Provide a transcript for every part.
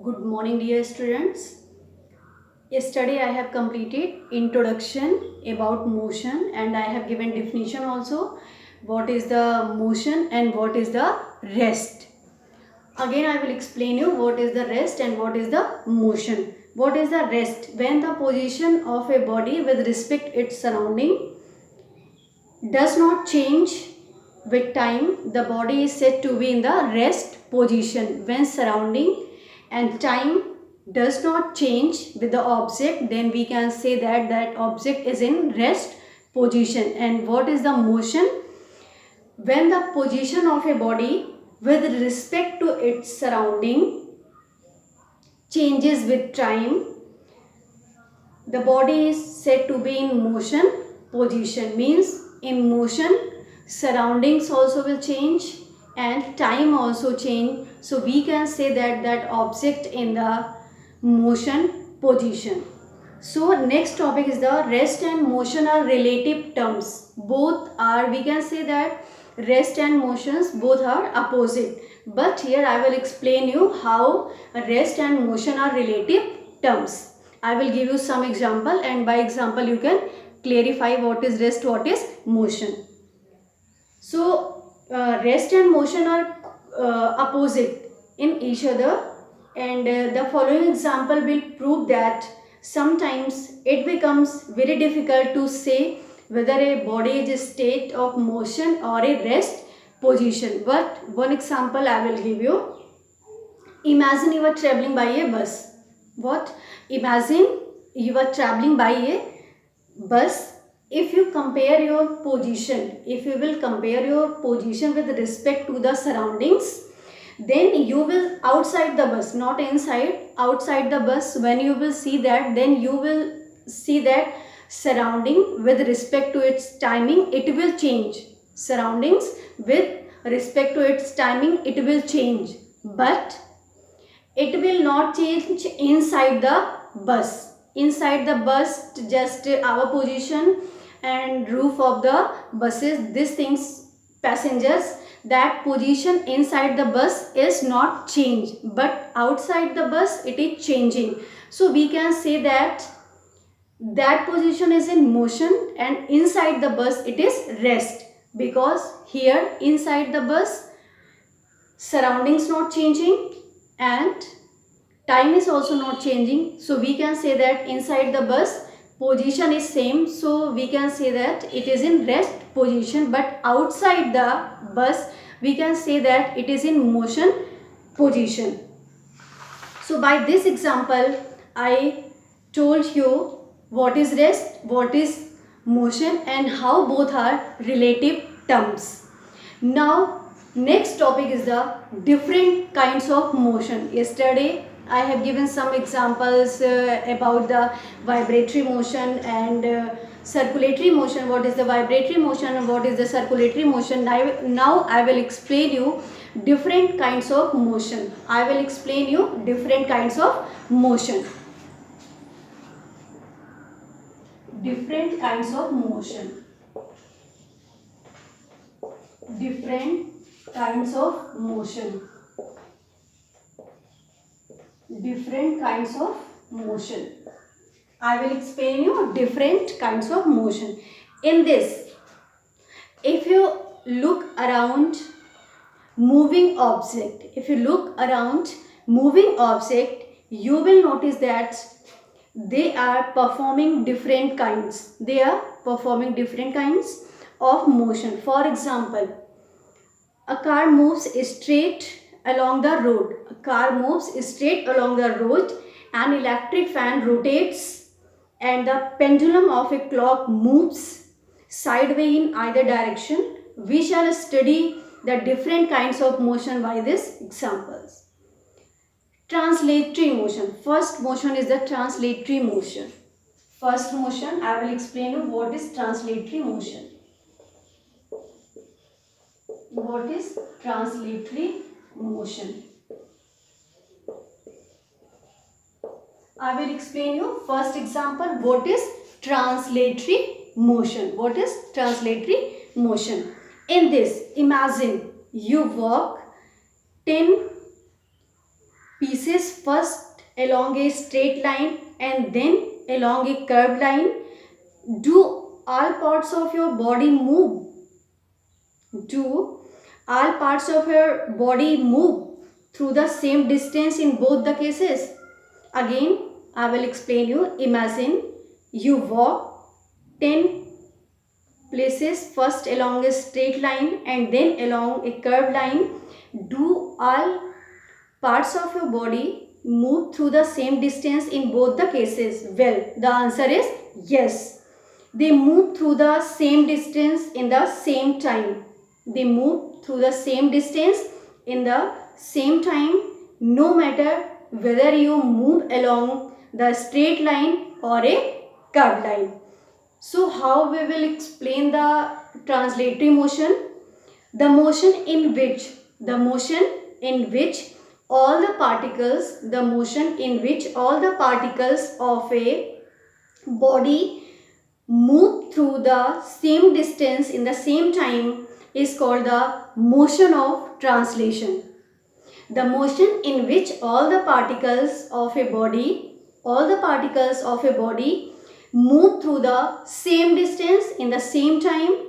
Good morning, dear students. Yesterday I have completed introduction about motion and I have given definition also. What is the motion and what is the rest. Again I will explain you what is the rest and what is the motion. What is the rest? When the position of a body with respect its surrounding does not change with time, the body is said to be in the rest position. When surrounding and time does not change with the object, then we can say that that object is in rest position. And what is the motion? When the position of a body with respect to its surrounding changes with time, the body is said to be in motion position. Means in motion surroundings also will change and time also change, so we can say that that object in the motion position. So next topic is the rest and motion are relative terms. Both are, we can say that rest and motions both are opposite, but here I will explain you how rest and motion are relative terms. I will give you some example and by example you can clarify what is rest, what is motion. So rest and motion are opposite in each other, and the following example will prove that sometimes it becomes very difficult to say whether a body is a state of motion or a rest position. But one example I will give you. Imagine you are traveling by a bus. What? Imagine you are traveling by a bus. If you compare your position, if you will compare your position with respect to the surroundings, then you will outside the bus, not inside, outside the bus, when you will see that, then you will see that surrounding with respect to its timing, it will change. Surroundings with respect to its timing, it will change. But it will not change inside the bus. Inside the bus, just our position and roof of the buses, these things, passengers, that position inside the bus is not changed, but outside the bus it is changing. So we can say that that position is in motion and inside the bus it is rest, because here inside the bus surroundings not changing and time is also not changing, so we can say that inside the bus position is same, so we can say that it is in rest position, but outside the bus we can say that it is in motion position. So by this example I told you what is rest, what is motion, and how both are relative terms. Now next topic is the different kinds of motion. Yesterday I have given some examples about the vibratory motion and circulatory motion. What is the vibratory motion and what is the circulatory motion? Now I will explain you different kinds of motion. I will explain you different kinds of motion. Different kinds of motion. Different kinds of motion. Different kinds of motion. I will explain you different kinds of motion. In this, if you look around moving object, if you look around moving object, you will notice that they are performing different kinds. They are performing different kinds of motion. For example, a car moves straight along the road. A car moves straight along the road. An electric fan rotates and the pendulum of a clock moves sideways in either direction. We shall study the different kinds of motion by these examples. Translatory motion. First motion is the translatory motion. First motion, I will explain you what is translatory motion. What is translatory motion? I will explain you first example what is translatory motion. What is translatory motion? In this, imagine you walk 10 pieces pieces first along a straight line and then along a curved line? Do all parts of your body move? Do all parts of your body move through the same distance in both the cases? Again, I will explain you. Imagine you walk 10 places first along a straight line and then along a curved line. Do all parts of your body move through the same distance in both the cases? Well, the answer is yes. They move through the same distance in the same time. They move through the same distance in the same time, no matter whether you move along the straight line or a curved line. So how we will explain the translatory motion? The motion in which all the particles of a body move through the same distance in the same time is called the motion of translation. The motion in which all the particles of a body move through the same distance in the same time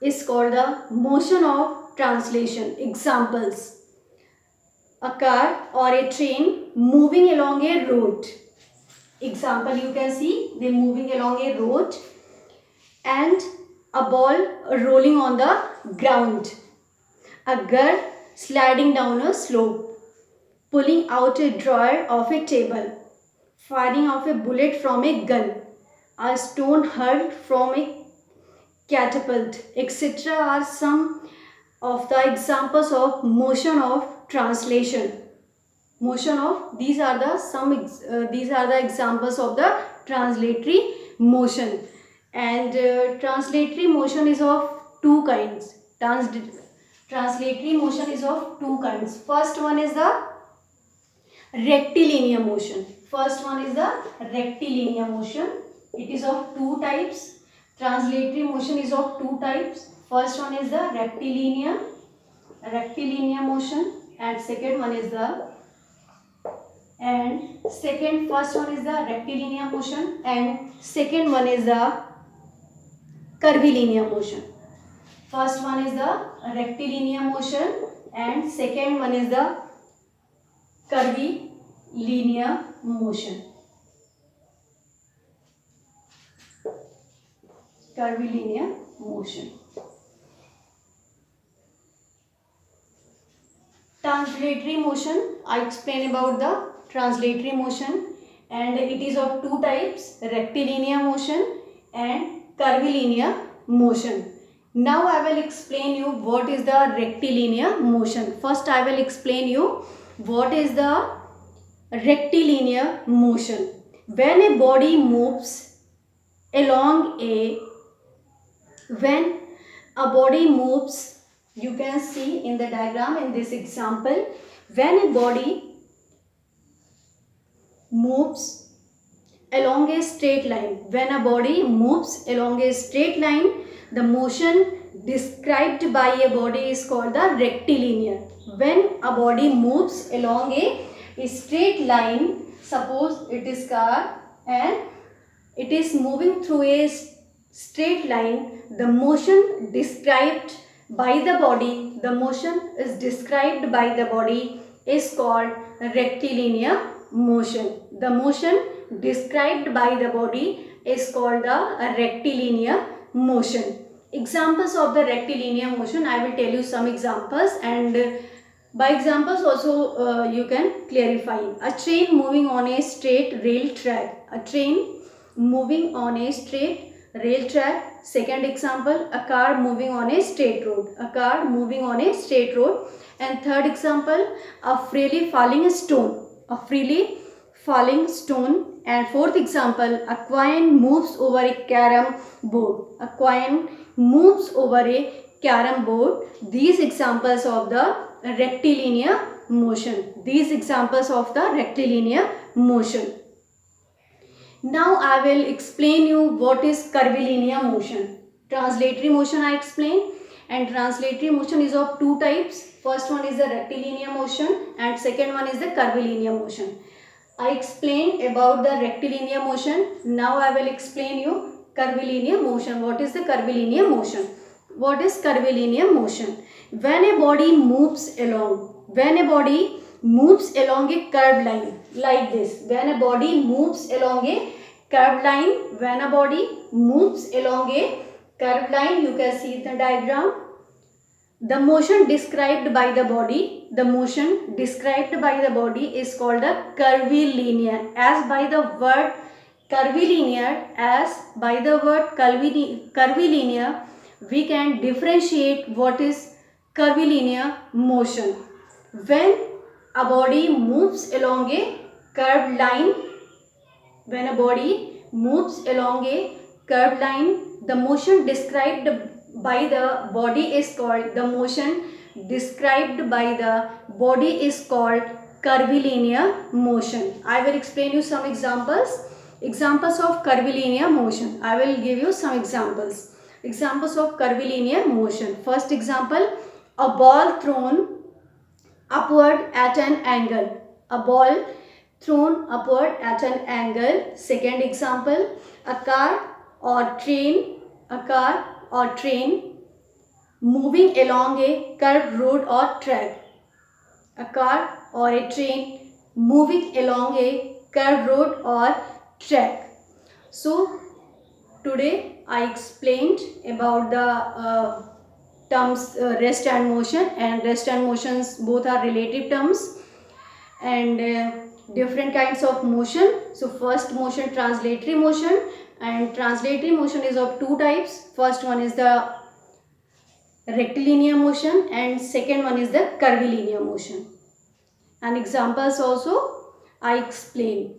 is called the motion of translation. Examples: a car or a train moving along a road. Example, you can see they moving along a road, and a ball rolling on the ground. A girl sliding down a slope, pulling out a drawer of a table, firing off a bullet from a gun, a stone hurled from a catapult, etc. are some of the examples of motion of translation. These are the examples of the translatory motion. And translatory motion is of two kinds. Translatory motion is of two kinds. First one is the rectilinear motion. It is of two types. Translatory motion is of two types. First one is the rectilinear motion, and first one is the rectilinear motion, and second one is the curvilinear motion. First one is the rectilinear motion and second one is the curvilinear motion. Translatory motion, I explain about the translatory motion, and it is of two types: rectilinear motion and curvilinear motion. Now I will explain you what is the rectilinear motion. First I will explain you what is the rectilinear motion. When a body moves along you can see in the diagram in this example, when a body moves along a straight line, the motion described by a body is called the rectilinear. When a body moves along a straight line, suppose it is car and it is moving through a straight line, the motion described by the body is called rectilinear motion. The motion described by the body is called the rectilinear motion. Examples of the rectilinear motion, I will tell you some examples, and by examples also you can clarify. A train moving on a straight rail track. Second example, a car moving on a straight road. And third example, a freely falling stone. And fourth example, a coin moves over a carom board. These examples of the rectilinear motion. Now I will explain you what is curvilinear motion. Translatory motion I explained, and translatory motion is of two types. First one is the rectilinear motion and second one is the curvilinear motion. I explained about the rectilinear motion. Now I will explain you curvilinear motion. What is the curvilinear motion? What is curvilinear motion? When a body moves along a curved line like this, when a body moves along a curved line, you can see the diagram. The motion described by the body is called a curvilinear. As by the word curvilinear, we can differentiate what is curvilinear motion. When a body moves along a curved line, the motion described by the body is called curvilinear motion. I will explain you some examples of curvilinear motion. I will give you some examples of curvilinear motion. First example, a ball thrown upward at an angle. Second example, a car or train moving along a curved road or track. So today I explained about the terms rest and motion, and rest and motions both are relative terms, and different kinds of motion. So first motion, translatory motion, and translatory motion is of two types. First one is the rectilinear motion and second one is the curvilinear motion, and examples also I explain.